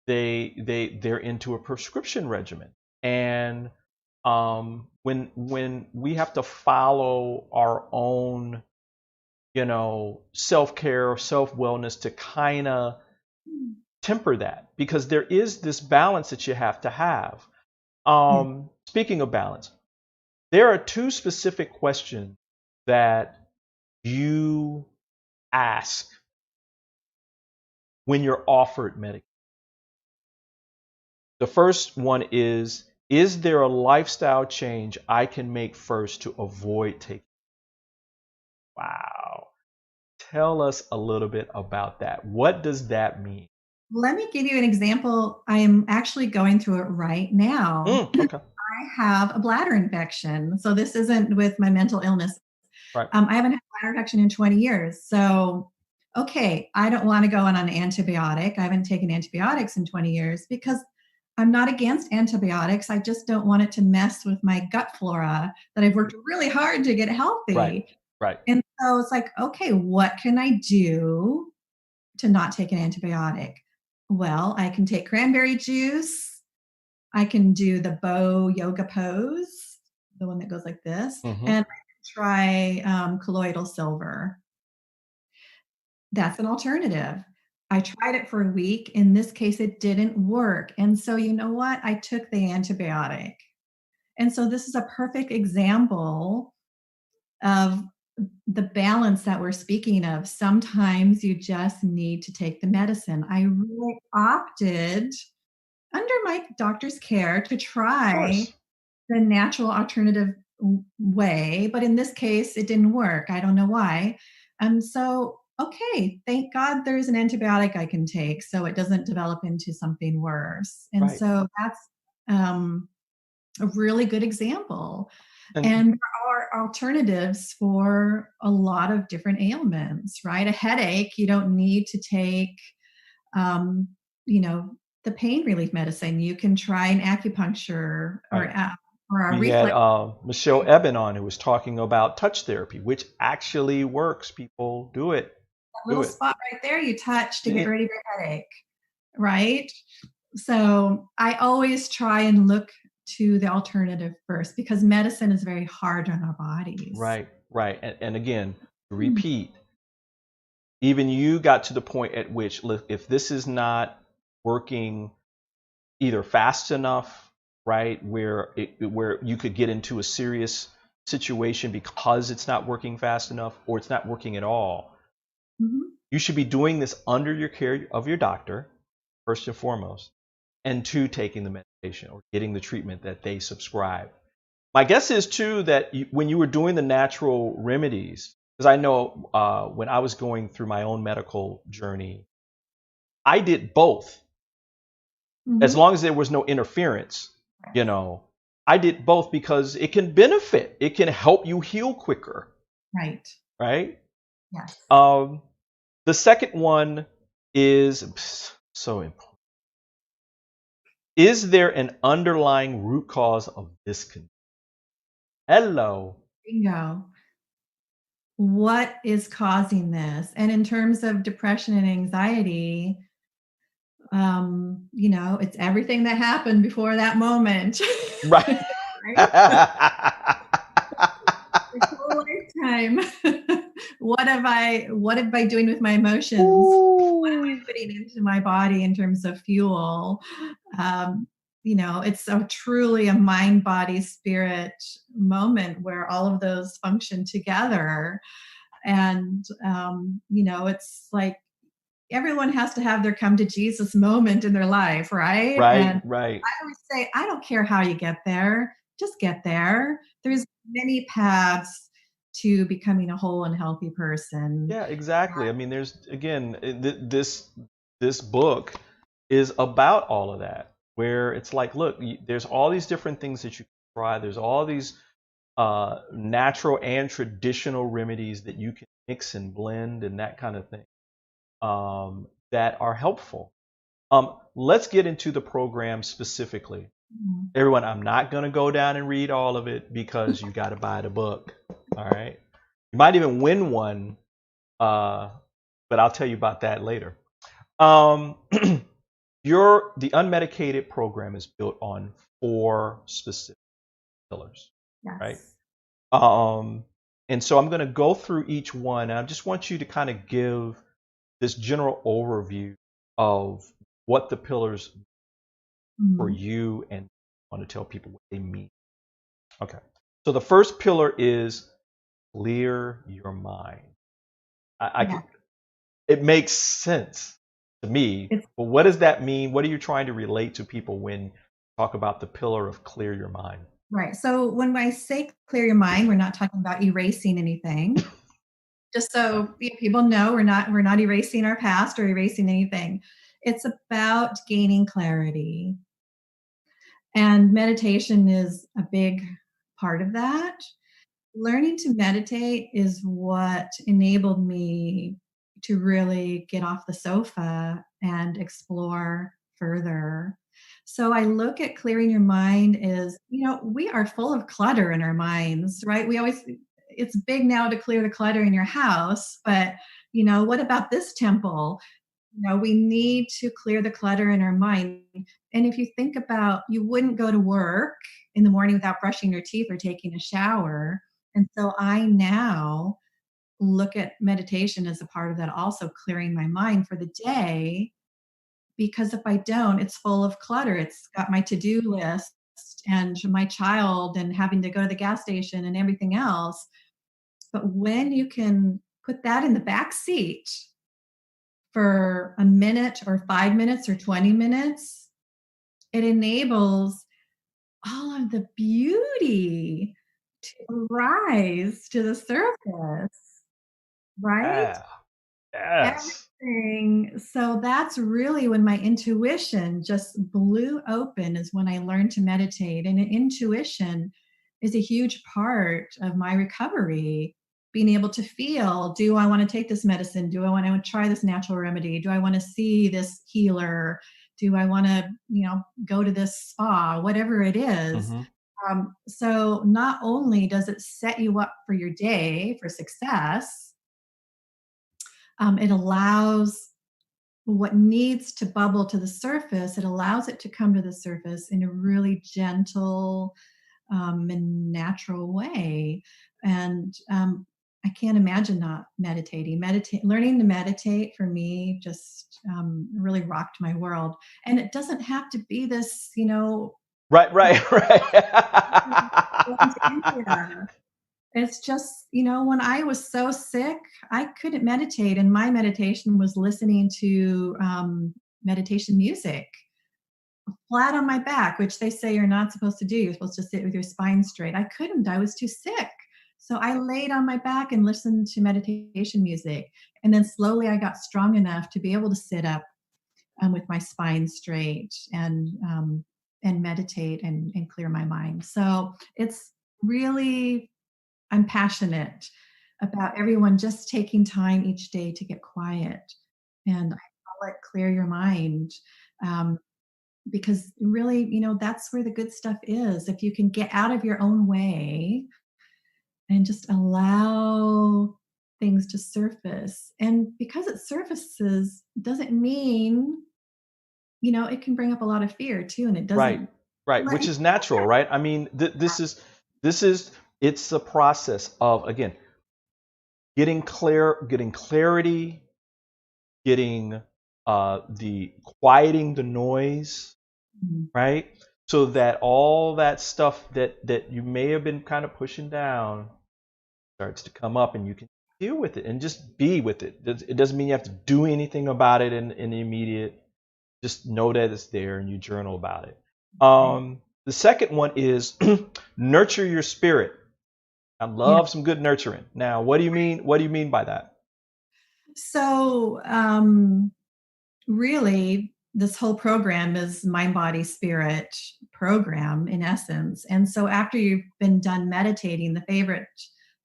they're into a prescription regimen. And when we have to follow our own, you know, self-care or self-wellness to kind of temper that, because there is this balance that you have to have. Speaking of balance, there are 2 specific questions that you ask when you're offered medication. The first one is there a lifestyle change I can make first to avoid taking? Wow. Tell us a little bit about that. What does that mean? Let me give you an example. I am actually going through it right now. Okay. I have a bladder infection. So this isn't with my mental illness. Right. I haven't had a bladder infection in 20 years. So, okay, I don't want to go on an antibiotic. I haven't taken antibiotics in 20 years because I'm not against antibiotics. I just don't want it to mess with my gut flora that I've worked really hard to get healthy. Right. Right. And so it's like, okay, what can I do to not take an antibiotic? Well, I can take cranberry juice. I can do the bow yoga pose, the one that goes like this, Mm-hmm. and I can try colloidal silver. That's an alternative. I tried it for a week. In this case, it didn't work. And so, you know what? I took the antibiotic. And so this is a perfect example of the balance that we're speaking of. Sometimes you just need to take the medicine. I really opted under my doctor's care to try the natural alternative way, but in this case, it didn't work. I don't know why. So, okay, thank God there's an antibiotic I can take so it doesn't develop into something worse. And Right. so that's a really good example. And there are alternatives for a lot of different ailments, right? A headache, you don't need to take, the pain relief medicine. You can try an acupuncture or a we had reflex. Michelle Eben on, who was talking about touch therapy, which actually works. People do it. That little spot right there you touch to get rid of your headache, right? So I always try and look to the alternative first because medicine is very hard on our bodies. Right. And again, repeat, even you got to the point at which, if this is not working either fast enough, right, where you could get into a serious situation because it's not working fast enough or it's not working at all, you should be doing this under your care of your doctor, first and foremost, and two, taking the medication or getting the treatment that they subscribe. My guess is too that when you were doing the natural remedies, because I know when I was going through my own medical journey, I did both. As long as there was no interference, I did both because it can benefit. It can help you heal quicker. Right? Yes. The second one is so important. Is there an underlying root cause of this condition? Hello. Bingo. What is causing this? And in terms of depression and anxiety, it's everything that happened before that moment. Right. This whole lifetime. What am I doing with my emotions? What am I putting into my body in terms of fuel? It's truly a mind, body, spirit moment where all of those function together. And, it's like everyone has to have their come to Jesus moment in their life, right? And Right. I always say, I don't care how you get there, just get there. There's many paths to becoming a whole and healthy person. Yeah, exactly. I mean, there's, again, this book is about all of that, where it's like, look, there's all these different things that you can try. There's all these natural and traditional remedies that you can mix and blend and that kind of thing that are helpful. Let's get into the program specifically. Everyone, I'm not going to go down and read all of it because you got to buy the book. All right. You might even win one, but I'll tell you about that later. The Unmedicated program is built on 4 specific pillars, right? And so I'm going to go through each one. And I just want you to kind of give this general overview of what the pillars for you, and I want to tell people what they mean. Okay. So the first pillar is clear your mind. It makes sense. to me. It's But what does that mean? What are you trying to relate to people when you talk about the pillar of clear your mind? right. So when I say clear your mind, we're not talking about erasing anything. Just so people know, we're not erasing our past or erasing anything. It's about gaining clarity. And meditation is a big part of that. Learning to meditate is what enabled me to really get off the sofa and explore further. So I look at clearing your mind as, we are full of clutter in our minds, right? It's big now to clear the clutter in your house, but what about this temple? We need to clear the clutter in our mind. And if you think about, you wouldn't go to work in the morning without brushing your teeth or taking a shower. And so I now look at meditation as a part of that, also clearing my mind for the day. Because if I don't, it's full of clutter. It's got my to-do list and my child and having to go to the gas station and everything else. But when you can put that in the back seat for a minute or 5 minutes or 20 minutes, it enables all of the beauty to rise to the surface, right? Yeah. Yes. Everything. So that's really when my intuition just blew open, is when I learned to meditate. And intuition is a huge part of my recovery. Being able to feel, do I want to take this medicine? Do I want to try this natural remedy? Do I want to see this healer? Do I want to, go to this spa? Whatever it is. Mm-hmm. So not only does it set you up for your day for success, it allows what needs to bubble to the surface, it allows it to come to the surface in a really gentle and natural way. And I can't imagine not meditating. Learning to meditate for me just really rocked my world. And it doesn't have to be this, Right. It's just, when I was so sick, I couldn't meditate. And my meditation was listening to meditation music, flat on my back, which they say you're not supposed to do. You're supposed to sit with your spine straight. I couldn't. I was too sick. So I laid on my back and listened to meditation music. And then slowly I got strong enough to be able to sit up with my spine straight and meditate and clear my mind. So it's really, I'm passionate about everyone just taking time each day to get quiet. And I call it clear your mind. Because really, that's where the good stuff is. If you can get out of your own way and just allow things to surface. And because it surfaces doesn't mean, it can bring up a lot of fear too. And it doesn't. Right. Which is natural, right? I mean, this is, it's a process of, again, getting clarity, getting the quieting the noise, right? So that all that stuff that you may have been kind of pushing down starts to come up, and you can deal with it and just be with it. It doesn't mean you have to do anything about it in the immediate. Just know that it's there and you journal about it. The second one is nurture your spirit. I love some good nurturing. Now, what do you mean? What do you mean by that? So, really, this whole program is mind, body, spirit program in essence. And so after you've been done meditating, the favorite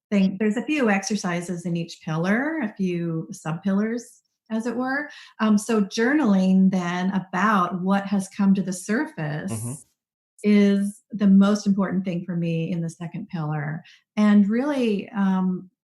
thing, there's a few exercises in each pillar, a few sub-pillars, as it were. So journaling then about what has come to the surface is the most important thing for me in the second pillar. And really,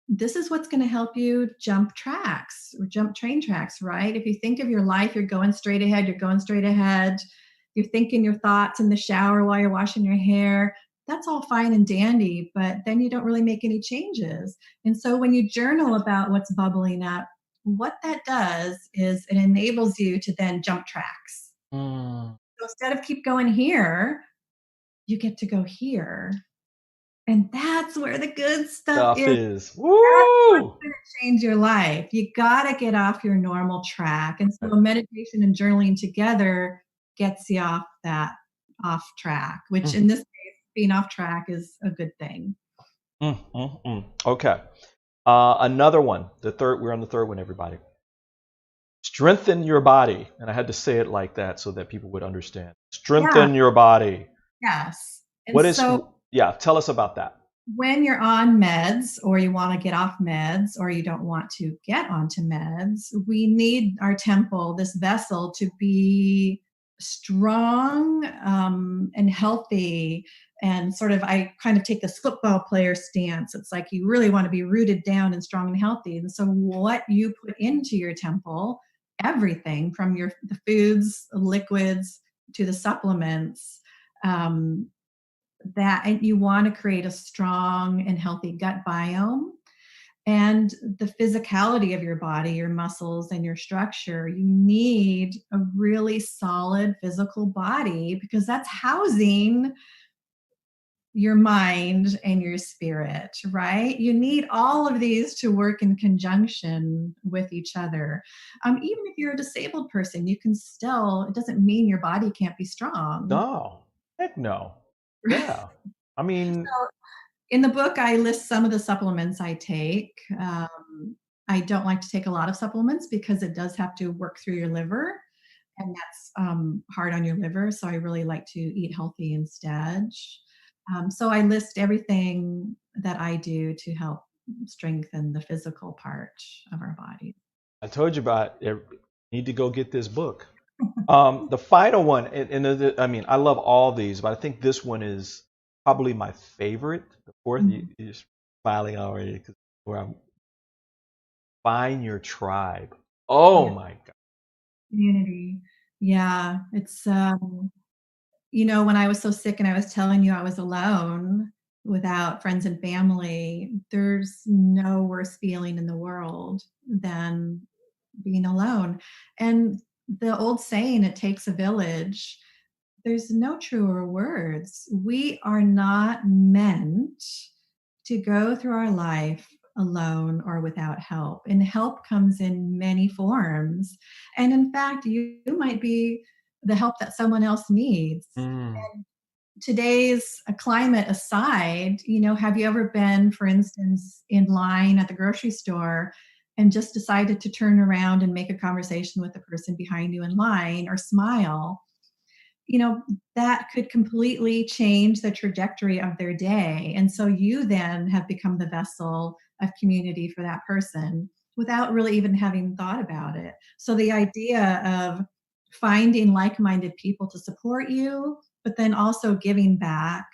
this is what's going to help you jump tracks or jump train tracks, right? If you think of your life, you're going straight ahead, you're thinking your thoughts in the shower while you're washing your hair. That's all fine and dandy, but then you don't really make any changes. And so when you journal about what's bubbling up, what that does is it enables you to then jump tracks. So instead of keep going here, you get to go here. And that's where the good stuff Stuff is. is. That's what's Woo! going to change your life. You got to get off your normal track. And so meditation and journaling together gets you off track, which in this case, being off track is a good thing. Okay. Another one. We're on the third one, everybody. Strengthen your body. And I had to say it like that so that people would understand. Strengthen your body. Yes. And tell us about that. When you're on meds, or you want to get off meds, or you don't want to get onto meds, we need our temple, this vessel, to be strong and healthy. And sort of, I kind of take this football player stance. It's like you really want to be rooted down and strong and healthy. And so what you put into your temple, everything from the foods, liquids, to the supplements, that you want to create a strong and healthy gut biome, and the physicality of your body, your muscles and your structure. You need a really solid physical body, because that's housing your mind and your spirit, right? You need all of these to work in conjunction with each other. Even if you're a disabled person, you can still, it doesn't mean your body can't be strong. No, heck no. Yeah. I mean, so in the book, I list some of the supplements I take. I don't like to take a lot of supplements because it does have to work through your liver, and that's hard on your liver. So I really like to eat healthy instead. So I list everything that I do to help strengthen the physical part of our body. I told you about it. Need to go get this book. The final one, and I mean, I love all these, but I think this one is probably my favorite. The fourth, you're smiling already, because find your tribe. Oh my God. Community. Yeah. It's, when I was so sick and I was telling you I was alone without friends and family, there's no worse feeling in the world than being alone. And the old saying, it takes a village, there's no truer words. We are not meant to go through our life alone or without help. And help comes in many forms. And in fact, you might be the help that someone else needs. And today's climate aside, have you ever been, for instance, in line at the grocery store and just decided to turn around and make a conversation with the person behind you in line, or smile? That could completely change the trajectory of their day. And so you then have become the vessel of community for that person without really even having thought about it. So the idea of finding like-minded people to support you, but then also giving back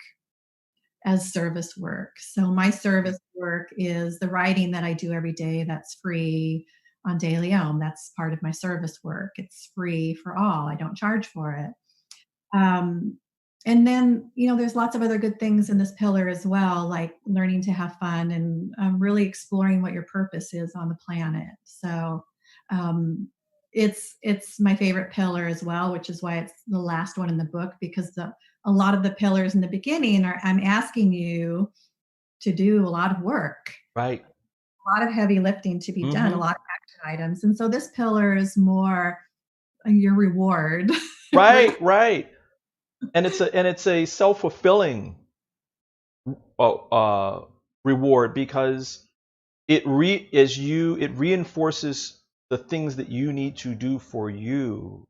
as service work. So my service work is the writing that I do every day that's free on DailyOM. That's part of my service work. It's free for all. I don't charge for it. And then, there's lots of other good things in this pillar as well, like learning to have fun and really exploring what your purpose is on the planet. So it's my favorite pillar as well, which is why it's the last one in the book, because a lot of the pillars in the beginning I'm asking you to do a lot of work. Right. A lot of heavy lifting to be done, a lot of action items. And so this pillar is more your reward. Right. And it's a self-fulfilling reward, because it reinforces the things that you need to do for you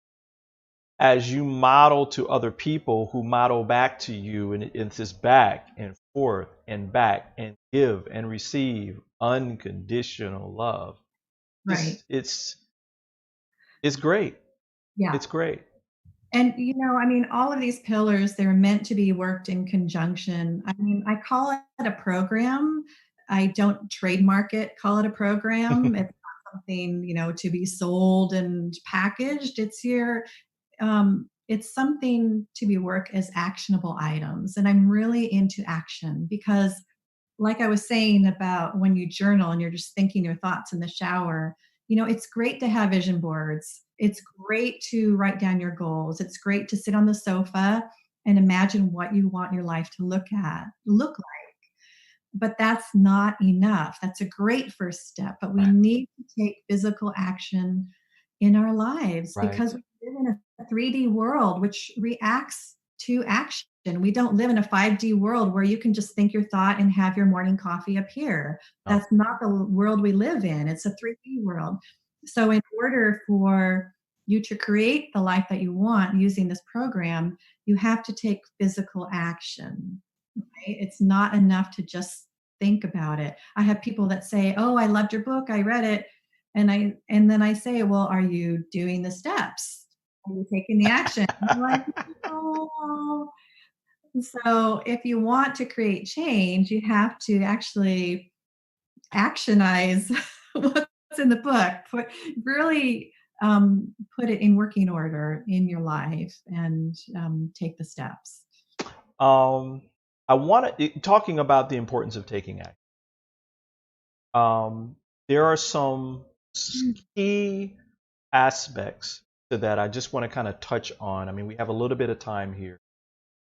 as you model to other people who model back to you, and it's this back and forth and back and give and receive unconditional love. Right. It's great. Yeah. It's great. And, all of these pillars, they're meant to be worked in conjunction. I call it a program. I don't trademark it, call it a program. It's not something, to be sold and packaged. It's something to be worked as actionable items. And I'm really into action, because like I was saying about when you journal and you're just thinking your thoughts in the shower, it's great to have vision boards. It's great to write down your goals. It's great to sit on the sofa and imagine what you want your life to look like. but that's not enough. That's a great first step, but we need to take physical action in our lives because we live in a 3D world which reacts to action. We don't live in a 5D world where you can just think your thought and have your morning coffee appear. That's not the world we live in. It's a 3D world. So in order for you to create the life that you want using this program, you have to take physical action. Right? It's not enough to just think about it. I have people that say, "Oh, I loved your book. I read it." And then I say, "Well, are you doing the steps? Are you taking the action?" I'm like, "No." So if you want to create change, you have to actually actionize what's in the book. Really put it in working order in your life and take the steps. I want to talking about the importance of taking action. There are some key aspects to that I just want to kind of touch on. I mean, we have a little bit of time here.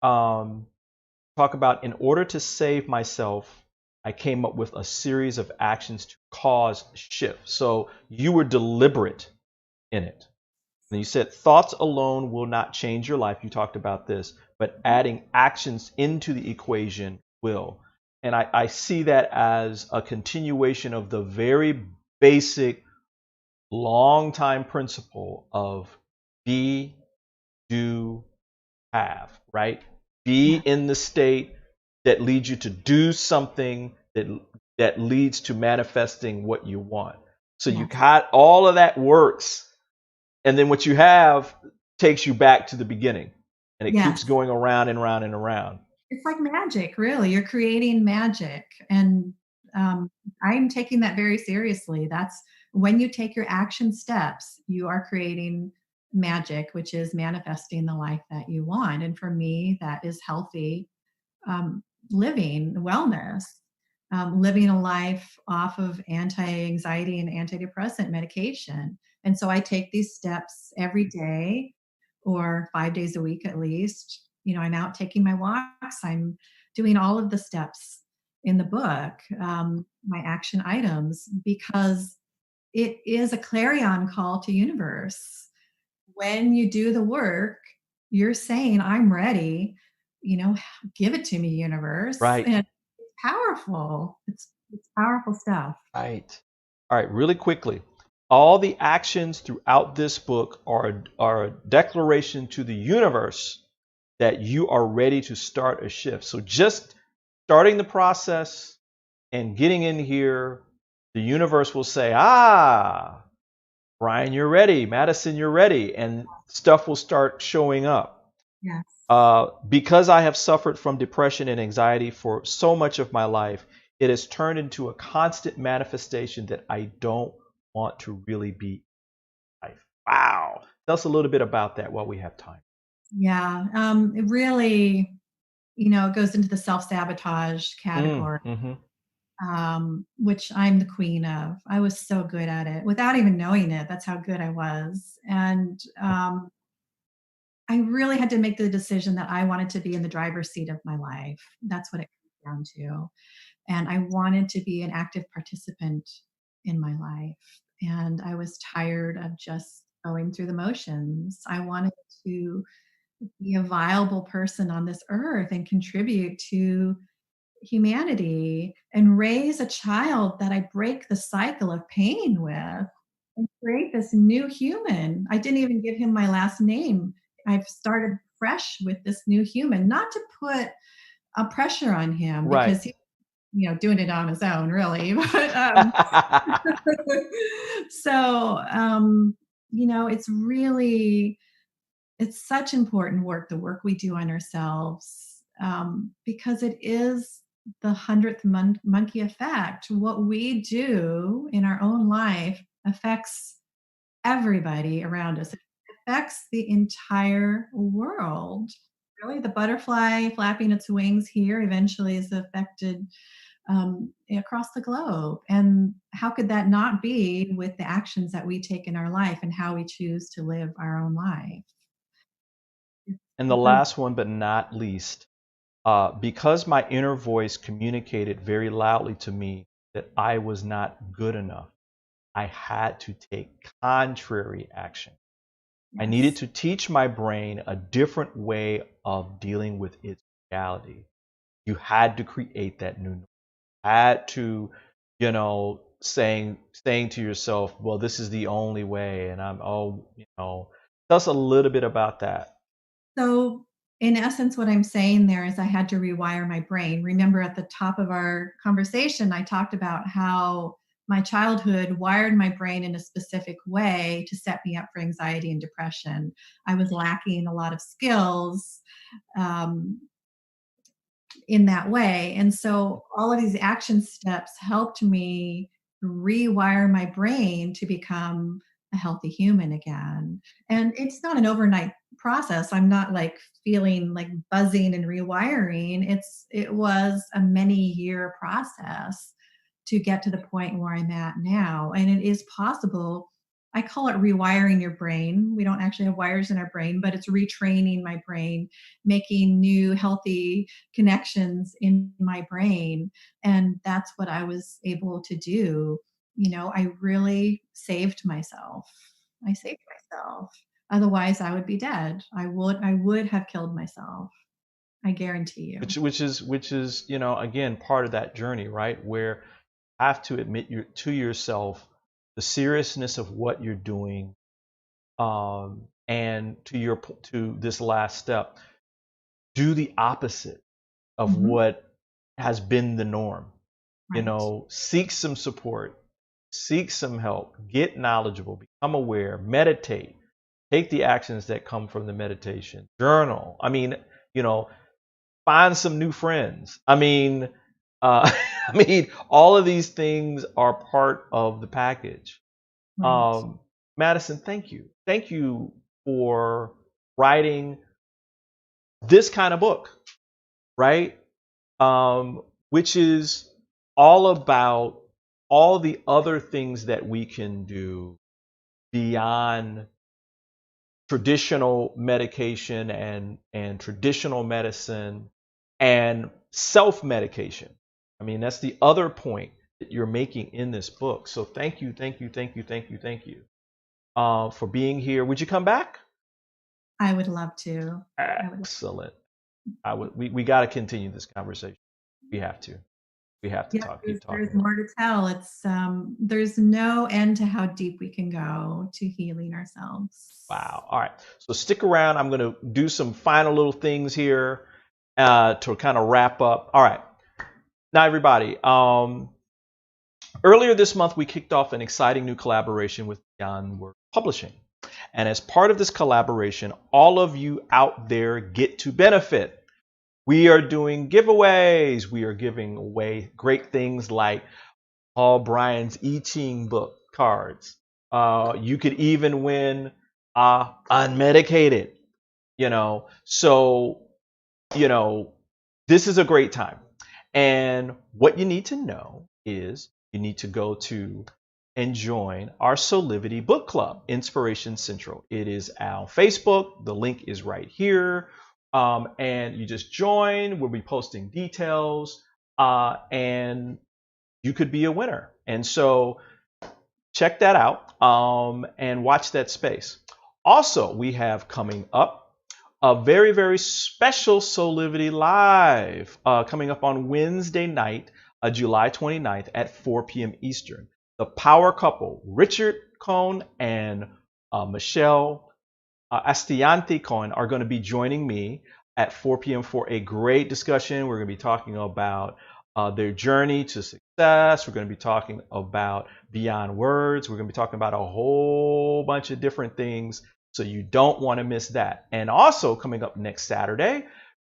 Talk about, in order to save myself, I came up with a series of actions to cause shift. So you were deliberate in it. And you said thoughts alone will not change your life. You talked about this, but adding actions into the equation will. And I see that as a continuation of the very basic, long time principle of be, do, have, right? Be in the state that leads you to do something that leads to manifesting what you want. So you got all of that works. And then what you have takes you back to the beginning, and it keeps going around and around and around. It's like magic, really. You're creating magic. And I'm taking that very seriously. That's when you take your action steps, you are creating magic, which is manifesting the life that you want. And for me, that is healthy living, wellness. Living a life off of anti-anxiety and antidepressant medication. And so I take these steps every day or 5 days a week at least. You know, I'm out taking my walks. I'm doing all of the steps in the book, my action items, because it is a clarion call to universe. When you do the work, you're saying, "I'm ready, you know, give it to me, universe." Right. And powerful. It's powerful stuff. Right. All right, really quickly. All the actions throughout this book are a declaration to the universe that you are ready to start a shift. So just starting the process and getting in here, the universe will say, Brian, you're ready. Madisyn, you're ready. And stuff will start showing up. Yes. Because I have suffered from depression and anxiety for so much of my life, it has turned into a constant manifestation that I don't want to really be in life. Wow. Tell us a little bit about that while we have time. Yeah. It really, you know, it goes into the self-sabotage category, which I'm the queen of. I was so good at it without even knowing it. That's how good I was. And I really had to make the decision that I wanted to be in the driver's seat of my life. That's what it comes down to. And I wanted to be an active participant in my life. And I was tired of just going through the motions. I wanted to be a viable person on this earth and contribute to humanity and raise a child that I break the cycle of pain with and create this new human. I didn't even give him my last name. I've started fresh with this new human, not to put a pressure on him because he, you know, doing it on his own, really. But so, you know, it's really, it's such important work, the work we do on ourselves, because it is the 100th monkey effect. What we do in our own life affects everybody around us. It affects the entire world. Really, the butterfly flapping its wings here eventually is affected across the globe. And how could that not be with the actions that we take in our life and how we choose to live our own life? And the last one, but not least, because my inner voice communicated very loudly to me that I was not good enough, I had to take contrary action. I needed to teach my brain a different way of dealing with its reality. You had to create that new norm. Had to, saying to yourself, well, this is the only way, and tell us a little bit about that. So in essence, what I'm saying there is I had to rewire my brain. Remember at the top of our conversation, I talked about how my childhood wired my brain in a specific way to set me up for anxiety and depression. I was lacking a lot of skills in that way. And so all of these action steps helped me rewire my brain to become a healthy human again. And it's not an overnight process. I'm not like feeling like buzzing and rewiring. It was a many year process to get to the point where I'm at now. And it is possible. I call it rewiring your brain. We don't actually have wires in our brain, but it's retraining my brain, making new healthy connections in my brain. And that's what I was able to do. I really saved myself. I saved myself. Otherwise I would be dead. I would have killed myself. I guarantee you. Which is, again, part of that journey, right? Where you have to admit to yourself the seriousness of what you're doing, and to this last step, do the opposite of what has been the norm. Right. Seek some support, seek some help, get knowledgeable, become aware, meditate, take the actions that come from the meditation, journal. Find some new friends. All of these things are part of the package. Right. Madisyn, thank you. Thank you for writing this kind of book, right? Which is all about all the other things that we can do beyond traditional medication and traditional medicine and self-medication. That's the other point that you're making in this book. So thank you for being here. Would you come back? I would love to. Excellent. We got to continue this conversation. We have to talk. Keep talking. There's more to tell. There's no end to how deep we can go to healing ourselves. Wow. All right. So stick around. I'm going to do some final little things here to kind of wrap up. All right. Now, everybody, earlier this month, we kicked off an exciting new collaboration with Beyond Words Publishing. And as part of this collaboration, all of you out there get to benefit. We are doing giveaways. We are giving away great things like Paul Bryan's I Ching book cards. You could even win Unmedicated. So, this is a great time. And what you need to know is you need to go to and join our Soulivity book club, Inspiration Central. It is on Facebook. The link is right here. And you just join. We'll be posting details, and you could be a winner. And so check that out, and watch that space. Also, we have coming up a very, very special Soulivity Live coming up on Wednesday night, July 29th at 4 p.m. Eastern. The power couple, Richard Cohn and Michelle Astianti Cohen, are going to be joining me at 4 p.m. for a great discussion. We're going to be talking about their journey to success. We're going to be talking about Beyond Words. We're going to be talking about a whole bunch of different things. So you don't want to miss that. And also coming up next Saturday,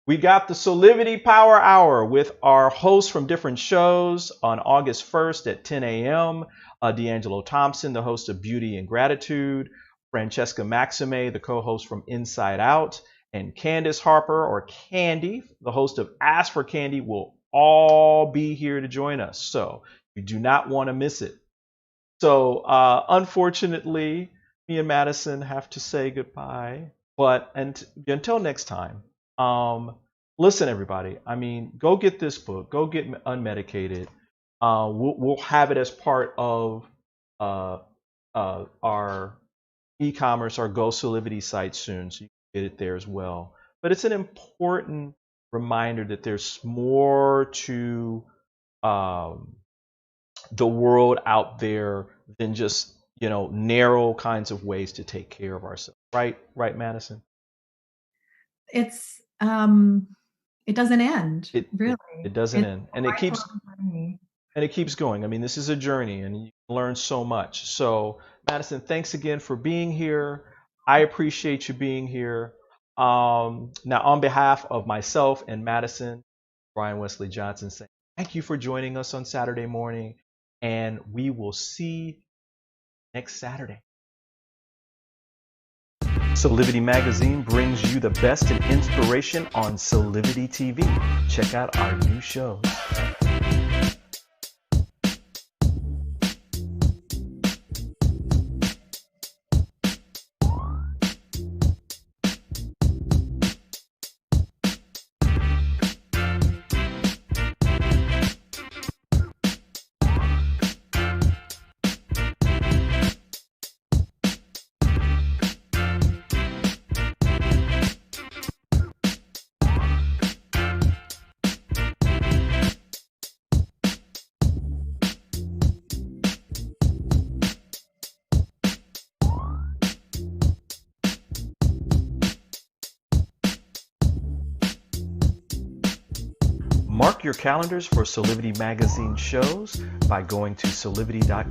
we got the Soulivity Power Hour with our hosts from different shows on August 1st at 10 a.m. D'Angelo Thompson, the host of Beauty and Gratitude, Francesca Maxime, the co-host from Inside Out, and Candace Harper, or Candy, the host of Ask for Candy, will all be here to join us. So you do not want to miss it. So unfortunately, me and Madisyn have to say goodbye. But until next time, listen, everybody. I mean, go get this book. Go get Unmedicated. We'll have it as part of our e-commerce, our Go Soulivity site soon, so you can get it there as well. But it's an important reminder that there's more to the world out there than just, you know, narrow kinds of ways to take care of ourselves. Right, Madisyn? It's it doesn't end, really. It doesn't end, and it keeps journey. and it keeps going. I mean, this is a journey, and you learn so much. So, Madisyn, thanks again for being here. I appreciate you being here. Now, on behalf of myself and Madisyn, Brian Wesley Johnson saying thank you for joining us on Saturday morning, and we will see next Saturday. Soulivity Magazine brings you the best in inspiration on Soulivity TV. Check out our new shows. Mark your calendars for Soulivity Magazine shows by going to soulivity.com.